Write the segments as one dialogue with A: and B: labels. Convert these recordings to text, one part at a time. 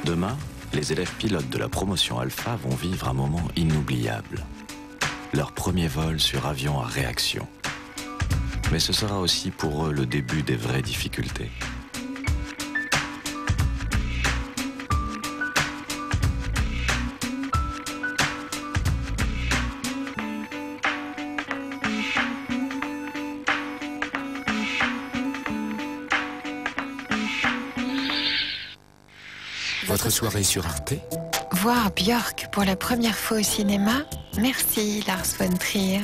A: Demain, les élèves pilotes de la promotion Alpha vont vivre un moment inoubliable. Leur premier vol sur avion à réaction. Mais ce sera aussi pour eux le début des vraies difficultés.
B: Votre soirée sur Arte?
C: Voir Björk pour la première fois au cinéma? Merci Lars von Trier.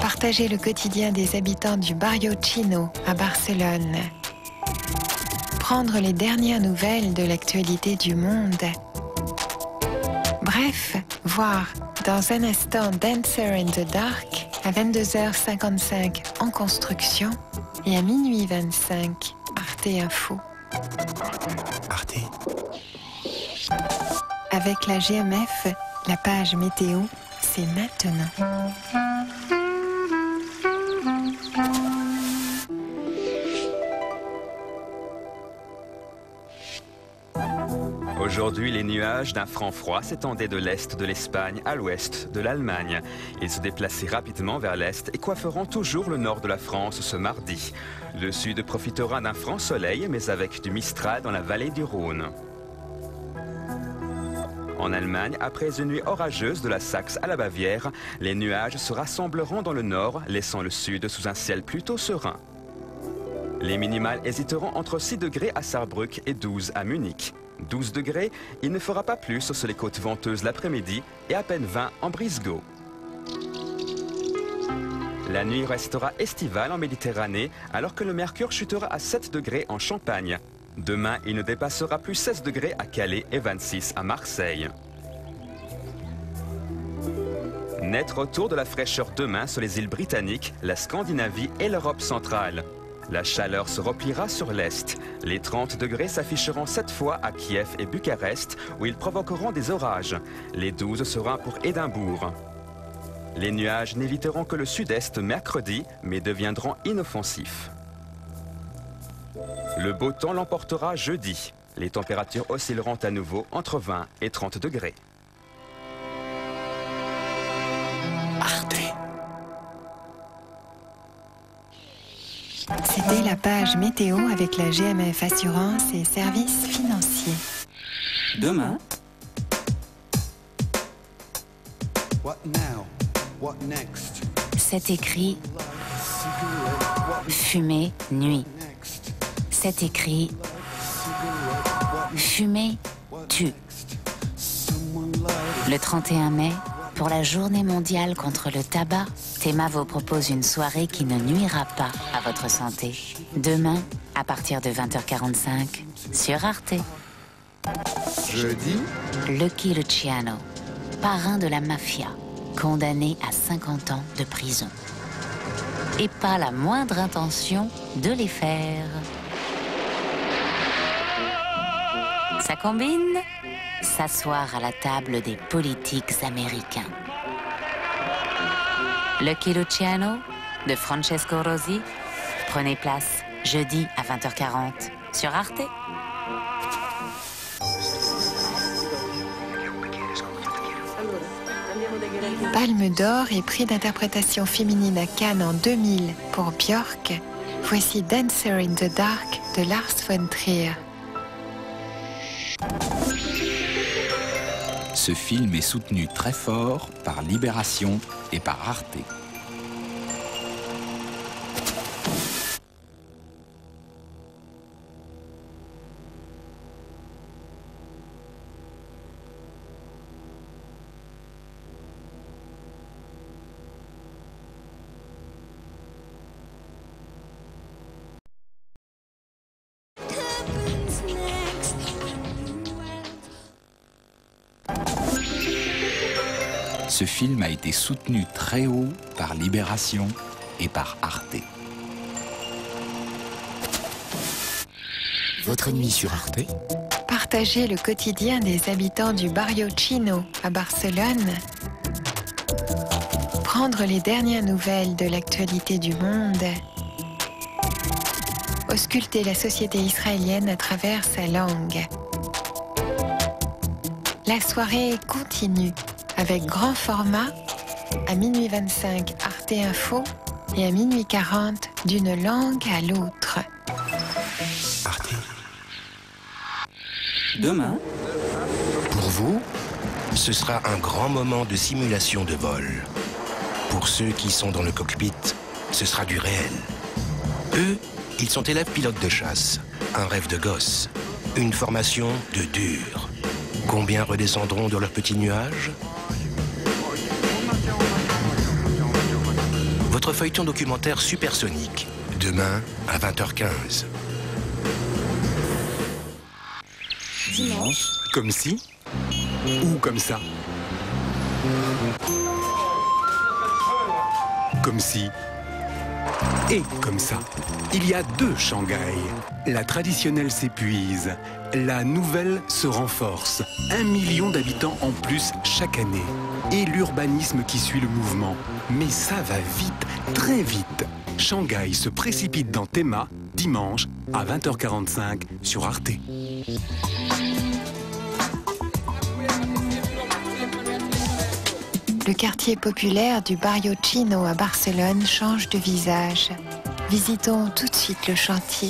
C: Partager le quotidien des habitants du Barrio Chino à Barcelone. Prendre les dernières nouvelles de l'actualité du monde. Bref, voir dans un instant Dancer in the Dark à 22h55 en construction et à minuit 25 Arte Info.
B: Arte.
C: Avec la GMF, la page météo, c'est maintenant.
D: Aujourd'hui, les nuages d'un franc froid s'étendaient de l'est de l'Espagne à l'ouest de l'Allemagne. Ils se déplaçaient rapidement vers l'est et coifferont toujours le nord de la France ce mardi. Le sud profitera d'un franc soleil, mais avec du mistral dans la vallée du Rhône. En Allemagne, après une nuit orageuse de la Saxe à la Bavière, les nuages se rassembleront dans le nord, laissant le sud sous un ciel plutôt serein. Les minimales hésiteront entre 6 degrés à Saarbrück et 12 à Munich. 12 degrés, il ne fera pas plus sur les côtes venteuses l'après-midi et à peine 20 en Brisgau. La nuit restera estivale en Méditerranée alors que le mercure chutera à 7 degrés en Champagne. Demain, il ne dépassera plus 16 degrés à Calais et 26 à Marseille. Net retour de la fraîcheur demain sur les îles britanniques, la Scandinavie et l'Europe centrale. La chaleur se repliera sur l'est. Les 30 degrés s'afficheront cette fois à Kiev et Bucarest, où ils provoqueront des orages. Les 12 seront pour Édimbourg. Les nuages n'éviteront que le sud-est mercredi, mais deviendront inoffensifs. Le beau temps l'emportera jeudi. Les températures oscilleront à nouveau entre 20 et 30 degrés.
B: Arte.
C: C'était la page météo avec la GMF Assurance et Services Financiers.
B: Demain,
E: What now? What next?
F: C'est écrit Fumée nuit. C'est écrit Fumée tue. Le 31 mai, pour la journée mondiale contre le tabac, Théma vous propose une soirée qui ne nuira pas à votre santé. Demain, à partir de 20h45, sur Arte.
E: Jeudi,
F: Lucky Luciano, parrain de la mafia, condamné à 50 ans de prison. Et pas la moindre intention de les faire. Ça combine? S'asseoir à la table des politiques américains. Lucky Luciano, de Francesco Rosi. Prenez place, jeudi à 20h40, sur Arte.
C: Palme d'or et prix d'interprétation féminine à Cannes en 2000 pour Björk. Voici Dancer in the Dark de Lars von Trier.
B: ce film est soutenu très fort par Libération et par Arte. Ce film a été soutenu très haut par Libération et par Arte. Votre nuit sur Arte?
C: Partagez le quotidien des habitants du Barrio Chino à Barcelone. Prendre les dernières nouvelles de l'actualité du monde. Ausculter la société israélienne à travers sa langue. la soirée continue avec grand format à minuit 25 Arte Info et à minuit 40 d'une langue à l'autre.
E: Arte.
B: Demain,
G: Pour vous, ce sera un grand moment de simulation de vol. Pour ceux qui sont dans le cockpit, ce sera du réel. Eux, ils sont élèves pilotes de chasse. Un rêve de gosse. Une formation de dur. Combien redescendront dans leur petit nuage? Votre feuilleton documentaire supersonique. Demain à 20h15.
B: dimanche,
H: Comme si ou comme ça? Comme si et comme ça. Il y a deux Shanghai. La traditionnelle s'épuise, la nouvelle se renforce. 1 million d'habitants en plus chaque année. Et l'urbanisme qui suit le mouvement. Mais ça va vite, très vite. Shanghai se précipite dans Tema, dimanche à 20h45 sur Arte.
C: Le quartier populaire du Barrio Chino à Barcelone change de visage. Visitons tout de suite le chantier.